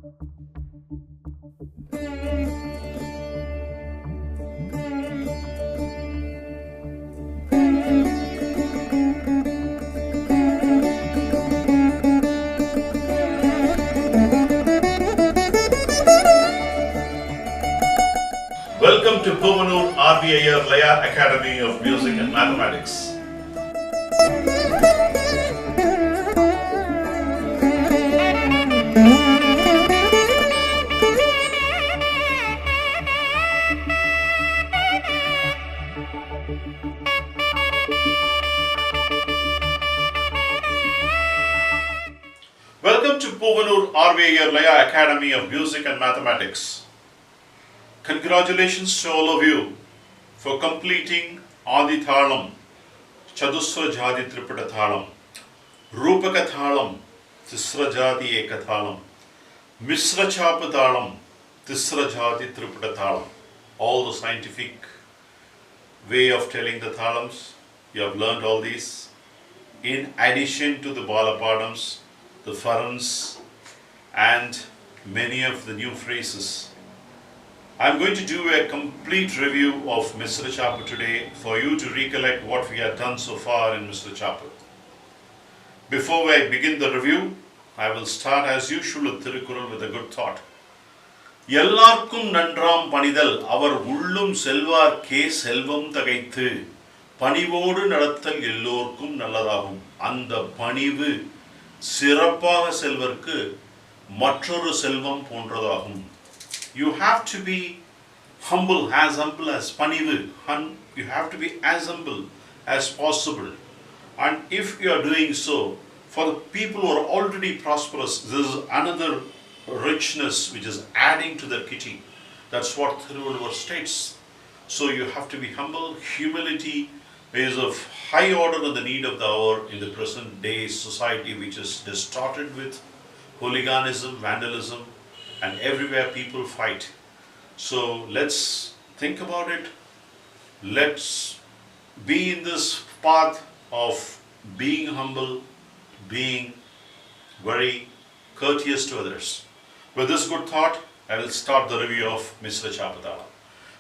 Welcome to Puvanur RVIR Laya Academy of Music and Mathematics. Welcome to Puvanur RVIR Laya Academy of Music and Mathematics. Congratulations to all of you for completing Adi Thalam, Chadusra Jadi Triputa Thalam, Rupaka Thalam, Tisra Jadi Eka Thalam, Misra Chapu Thalam, Tisra Jadi Triputa Thalam. All the scientific way of telling the thalams, you have learned all these. In addition to the balapadams, the farans, and many of the new phrases. I am going to do a complete review of Misra Chapu today for you to recollect what we have done so far in Misra Chapu. Before I begin the review, I will start as usual with Thirukural with a good thought. Ellarkum nandram panidal அவர் உள்ளும் செல்வார்க்கே செல்வம் தகைத்து பணிவோடு நடத்தல் எல்லோருக்கும் நல்லதாகும். அந்த பணிவு சிறப்பாக செல்வர்க்கு மற்றொரு செல்வம் போன்றதாகும். You have to be humble as panivu. You have to be as humble as possible. And if you are doing so, for the people who are already prosperous, this is another richness which is adding to their kitty. That's what Thiruvalluvar states. So you have to be humble. Humility is of high order in the need of the hour in the present day society, which is distorted with hooliganism, vandalism, and everywhere people fight. So let's think about it. Let's be in this path of being humble, being very courteous to others. With this good thought, I will start the review of Misra Chapu Thalam.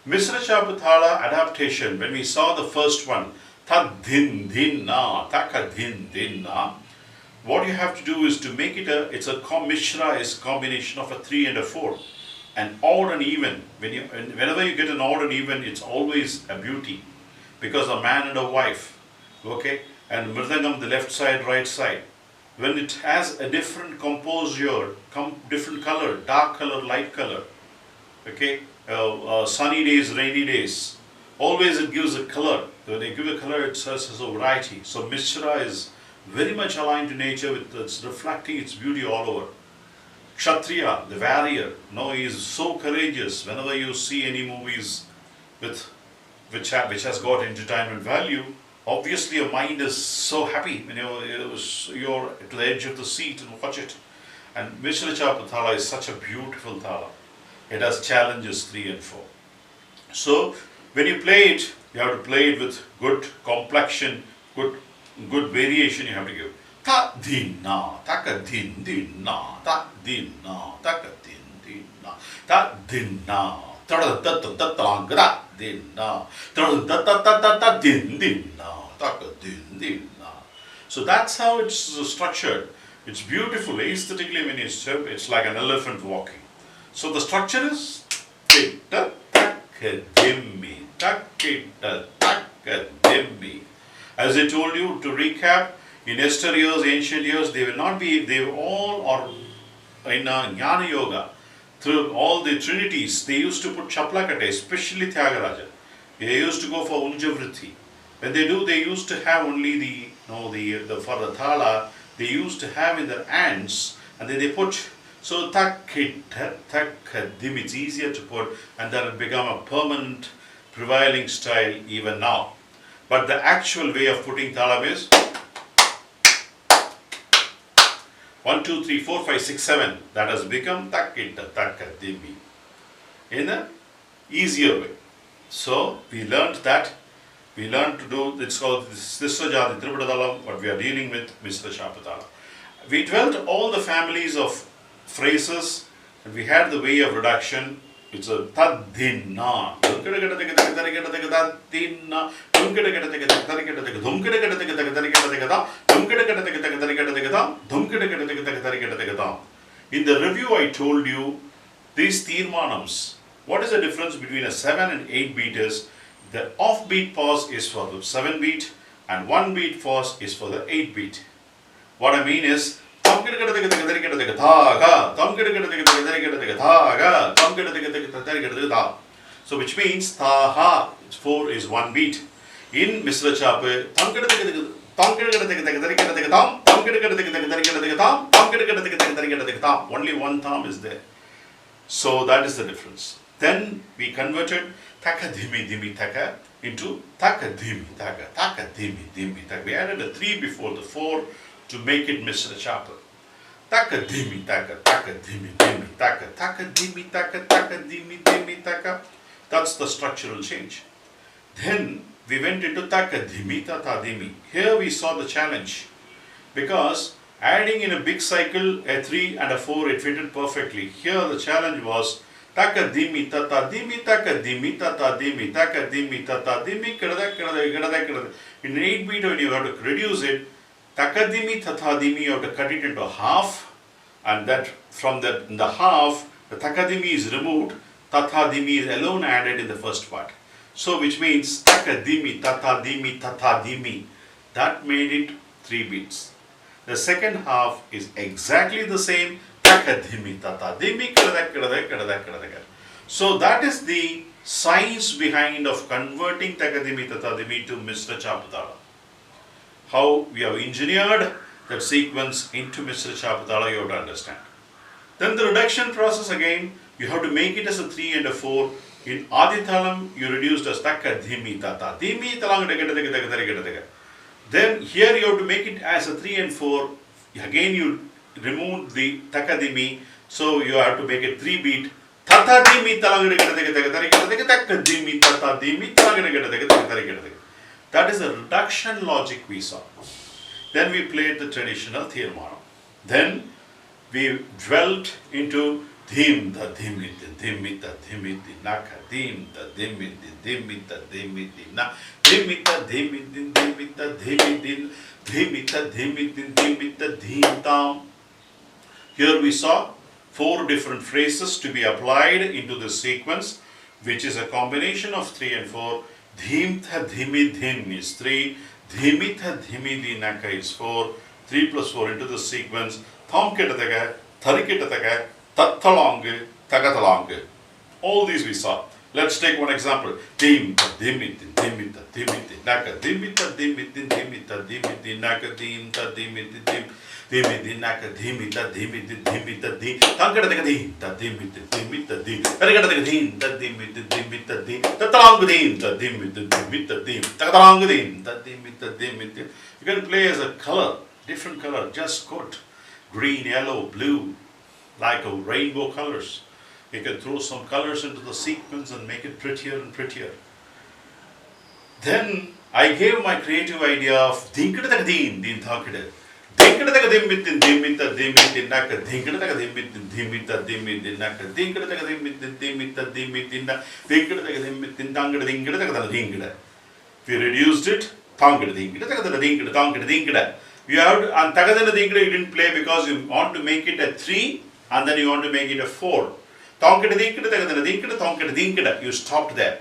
Misra Chapu Thalam adaptation, when we saw the first one, ta din din na, taka din din na. What you have to do is to make it Misra is a combination of a 3 and a 4. An odd and even. Whenever you get an odd and even, it's always a beauty. Because a man and a wife, okay, and Mridangam, the left side, right side. When it has a different composure, different color, dark color, light color, okay, sunny days, rainy days, always it gives a color. When they give a color, it says as a variety. So Misra is very much aligned to nature, with it's reflecting its beauty all over. Kshatriya, the warrior, he is so courageous. Whenever you see any movies which has got entertainment value, obviously your mind is so happy when you're to the edge of the seat and watch it. And Misra Chapu Thalam is such a beautiful thala. It has challenges 3 and 4. So when you play it, you have to play it with good complexion, good variation you have to give. Ta din na, taka din din na, ta din na, taka din din na, ta din na, ta ta ta ta ta ta din na, ta ta ta ta ta din din na, taka din din na. So that's how it's structured. It's beautiful aesthetically when it's like an elephant walking. So the structure is ta taka dimmi, takita taka dimmi. As I told you, to recap, in yesteryears, ancient years, they were all, or in Jnana Yoga, through all the trinities, they used to put chaplakate, especially Tyagaraja. They used to go for Unjavritti. When they do, they used to have only for the thala, they used to have in their hands, and then they put, so takkita, takkadim, it's easier to put, and that had become a permanent prevailing style even now. But the actual way of putting thalam is 1, 2, 3, 4, 5, 6, 7. That has become takkita, takkadimi in an easier way. So we learned that. We learned to do, it's called Tisra Jadi Triputa Thalam, but we are dealing with Misra Chapu Thalam. We dwelt all the families of phrases And we had the way of reduction. It's a tadhinna. In the review, I told you these tirmanams. What is the difference between a 7 and 8 beat is the offbeat pause is for the 7 beat and 1 beat pause is for the 8 beat. What I mean is so which means taha 4 is 1 beat. In Misra Chapu only one tam is there. So that is the difference. Then we converted taka dhimi dhimi taka into taka dhimi taka dhimi dhimi taka. We added a 3 before the 4 to make it Misra Chapu. Taka dhimi taka dhimi dhimi taka dhimi taka dhimi dhimi taka. That's the structural change. Then we went into taka dhimi tata dhimi. Here we saw the challenge because adding in a big cycle a 3 and a 4 it fitted perfectly. Here the challenge was taka dhimi tata dhimi taka dhimi tata dhimi taka dhimi tata dhimi kada. In 8 beat when you have to reduce it, taka dhimi tata dhimi you have to cut it into half, and that from that in the half the taka dhimi is removed, tata dhimi is alone added in the first part. So which means taka dhimi tata dhimi, that made it 3 beats. The second half is exactly the same. So that is the science behind of converting takadimi tatadimi to Misra Chapu Thalam. How we have engineered that sequence into Misra Chapu Thalam, you have to understand. Then the reduction process again, you have to make it as a 3 and a 4. In Adi Talam, you reduced as takadimi tatadimi talang. Then here you have to make it as a 3 and 4. Again you remove the takadimi, so you have to make it 3 beat. That is the reduction logic we saw. Then we played the traditional tirmanam. Then we dwelt into dhim the dhimit dhimit dhimit naka dhim the dhimit dhimit dhimit na dhimit dhimit dhimit dhimit dhimit dhimit dhim tam. Here we saw 4 different phrases to be applied into this sequence, which is a combination of 3 and 4. Dhim tha dhimi dhin is 3, dhimi tha dhimi dhinaka is 4, 3 plus 4 into the sequence. Tham ketataga, thari ketataga, tattalang, tagatalang. All these we saw. Let's take one example. Dhim tha dhimi dhimi dhimi naka dhimi tha dhimi dhimi naka dhim tha dhimi dhim. Dhimi naka dhimi ta dhimi dhim tankadaka dhim ta dhimi dhim karikadaka dhim ta dhimi dhim tatarang dhim ta dhimi dhim tatarang dhim ta dhimi. You can play as a color, different color, just good, green, yellow, blue, like a rainbow colors. You can throw some colors into the sequence and make it prettier and prettier. Then I gave my creative idea of dhinkadaka dhim thakada. Dhinkadaka dhimit dhimita dhimit naka dhinkadaka dhimit dhimita dhimit naka dhinkadaka dhimit dhimita dhimit na dhinkadaka dhimit dhangada dhinkadaka dhinkada. We reduced it, thangada dhinkadaka dhinkada thangada dhinkada. You have to, and tagadana dhinkada you didn't play because you want to make it a 3 and then you want to make it a 4. Thangada dhinkada tagadana dhinkada thangada dhinkada. You stopped there.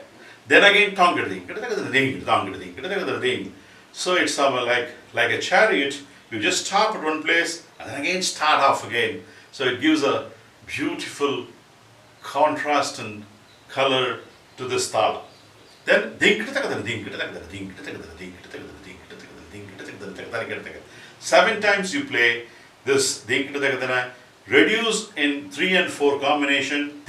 Then again thangada dhinkada tagadana dhinkada thangada dhinkada tagadana dhinkada. So it's like a chariot. You just stop at one place and then again start off again. So it gives a beautiful contrast and color to this thala. Then 7 times you play this reduce in 3 and 4 combination.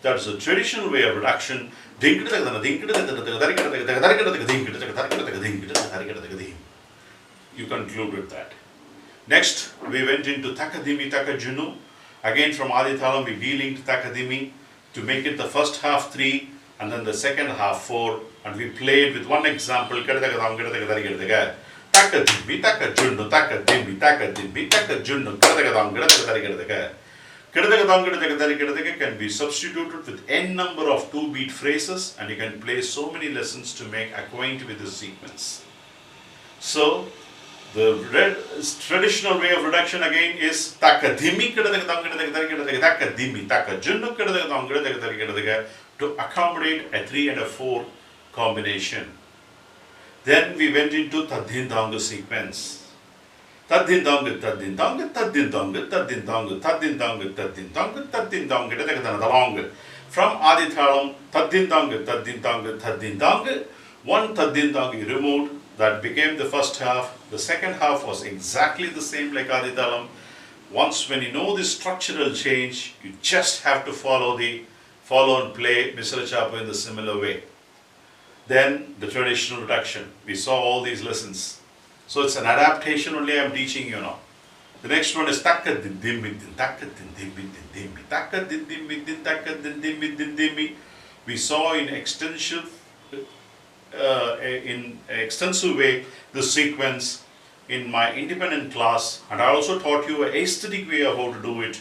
That's a traditional way of reduction. You conclude with that. Next, we went into Takadimi Takajunu. Again from Adi Talam, we de-linked Takadimi to make it the first half 3 and then the second half 4. And we played with one example. Taka dimmi, taka junnu, taka dimmi, taka dimmi, taka junnu, can be substituted with n number of 2-beat phrases, and you can play so many lessons to make acquainted with the sequence. So, the traditional way of reduction again is taka dimmi, taka dimmi, taka junnu, to accommodate a 3 and a 4 combination. Then we went into tadindanga sequence. Tadindanga, tadindanga, tadindanga, tadindanga, tadindanga, tadindanga, tadindanga, from Adi Thalam, tadindanga, tadindanga, tadindanga, one tadindanga you removed, that became the first half. The second half was exactly the same like Adi Thalam. Once when you know the structural change, you just have to follow and play Misra Chapu in the similar way. Then the traditional reduction. We saw all these lessons. So it's an adaptation only I am teaching you now. The next one is taka dindimmi, taka dindimmi, dindimmi, taka dindimmi, taka dindimmi, dindimmi. We saw in extensive way the sequence in my independent class, and I also taught you an aesthetic way of how to do it.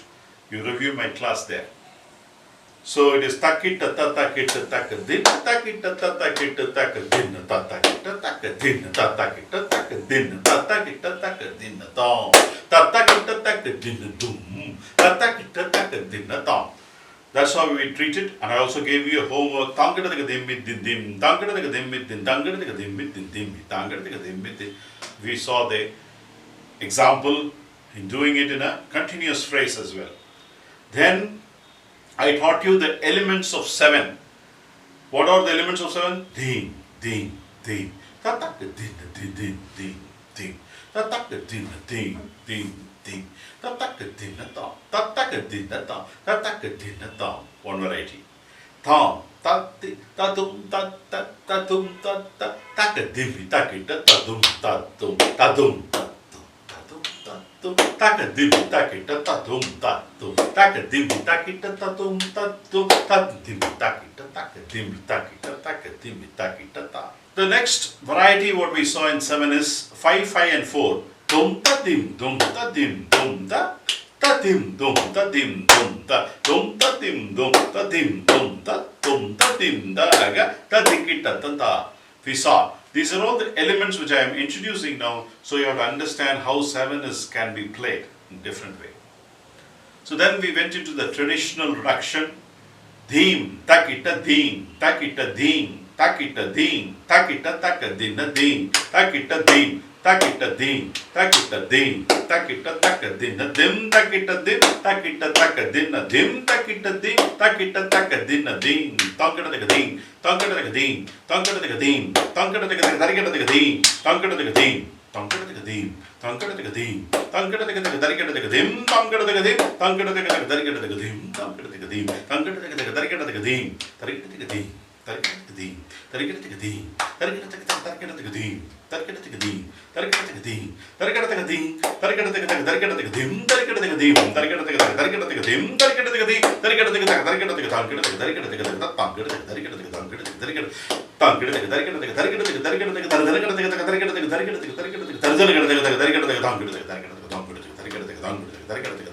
You review my class there. So it is takita takita takadin takita takita takadin takita takadin takita takadin takita takadin tom takita takadin dum takita takadin tom. That's how we treat it, and I also gave you a homework. Tangada takadim dim tangada takadim dim tangada takadim dim tangada takadim. We saw the example in doing it in a continuous phrase as well. Then I taught you the elements of 7. What are the elements of 7? Din, din, din. Tataka din, din, din, din, din. Tataka din, din, din, din. Tataka din, tam. Tataka din, tam. Tataka din, tam. One variety. Tam, tati, tatum, tat, tatum, tat, taka dimmi, taki, tatum, tatum, tatum. Taka dimmi, taki, tatum, tatum. Taka dimmi, taki, tatum, tatum. Taka dimmi, taki, taka dimmi, taki, taka dimmi, taki, tata. The next variety what we saw in 7 is 5, 5 and 4. Dum ta dim, dum ta dim, dum ta dim, dum ta dim, dum ta dim, dum ta dim, dum ta dim, da ga ta diki ta ta. We saw. These are all the elements which I am introducing now, so you have to understand how 7 can be played in different way. So then we went into the traditional reduction. Dheem, takita dheem, takita dheem, takita dheem, takita takadina dheem, takita dheem, takita dheem, takita dheem, takita takadina dim, takita dim, takita takadina dim, takita dim, takita takadina dim, tankata takadim, tankata takadim, tankata takadim, tankata takadim, tankata takadim, tankata takadim, tankata takadim, tankata takadim, tankata takadim, tankata takadim, tankata takadim, tankata takadim, tankata takadim, tarikatakadim, tarikatakadim, tarikatakadim, tarikatakadim, tarikatakadim, tarikatakadim, tarikatakadim,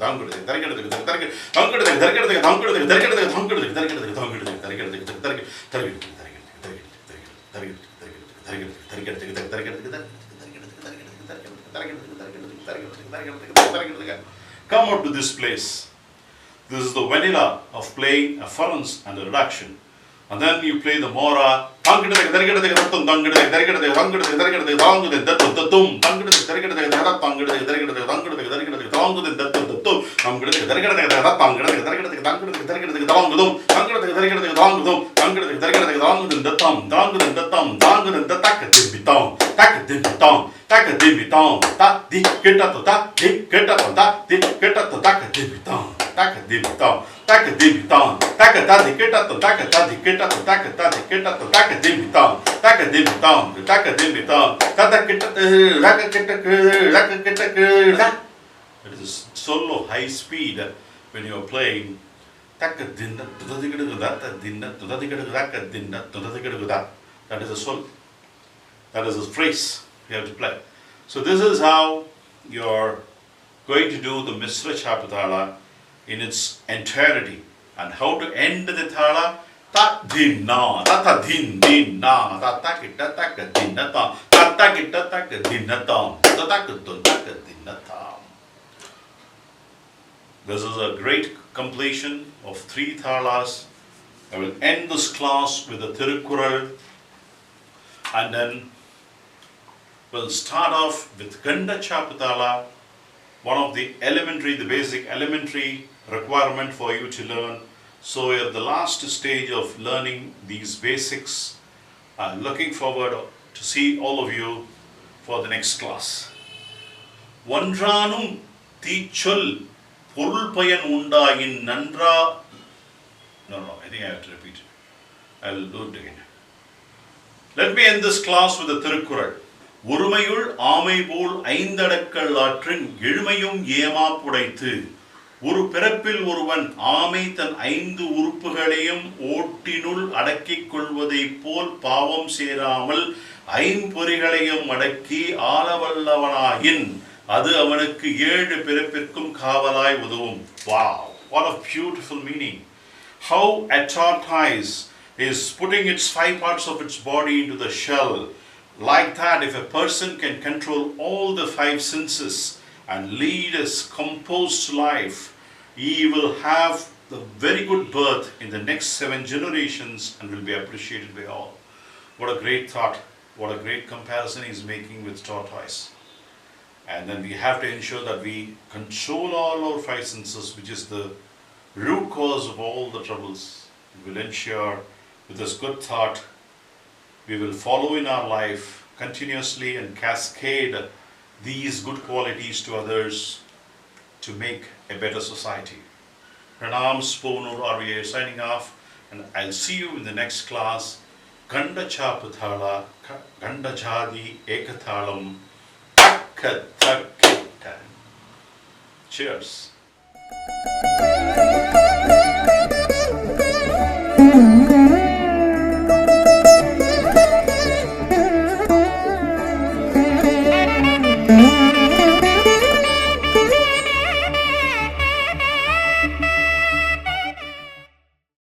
tarikatakadim, tarikatakadim, tarikatakadim, tarikatakadim, come out to this place. This is the vanilla of playing a furrence and a reduction. And then you play the mora. It is solo high speed when you are playing. That is a sol. That is a phrase you have to play. So this is how you're going to do the Misra Chapu Thalam in its entirety. And how to end the thala? Ta din na, ta ta din din na, ta ta ki ta ta ka din na ta, ta ta ki ta ta ka din na ta, ta ta ka tun ta ka din na ta. This is a great completion of 3 thalas. I will end this class with a Tirukkural, and then we'll start off with Ganda Chapu Thalam, one of the basic elementary requirement for you to learn. So you're at the last stage of learning these basics. I'm looking forward to see all of you for the next class. Vandranum Tichul Purul Payan Unda in Nandra. No, I think I have to repeat it. I will do it again. Let me end this class with the Tirukkural. ஒருமையுள் ஆமை போல் ஐந்தடக்கல் ஆற்றின் எழுமையும் ஏமா புடைத்து ஒரு பிறப்பில் ஒருவன் ஆமை தன் 5 உறுப்புகளையும் ஓட்டினுள் அடக்கிக் கொள்வதைப் போல் பாவம் சேராமல் 5 பொறிகளையும் அடக்கி ஆளவல்லவனாயின் அது அவனுக்கு 7 பிறப்பிற்கும் காவலாய் உதவும். Wow, what a beautiful meaning. How a tortoise is putting its 5 parts of its body into the shell. Like that, if a person can control all the 5 senses and lead a composed life, he will have the very good birth in the next 7 generations and will be appreciated by all. What a great thought, what a great comparison he is making with tortoise. And then we have to ensure that we control all our 5 senses, which is the root cause of all the troubles. We will ensure with this good thought we will follow in our life continuously and cascade these good qualities to others to make a better society. Pranam Spoonur RVA signing off, and I'll see you in the next class. Ganda Chapu Thalam, Ganda Jadi Ekathalam, Takka Takka. Cheers.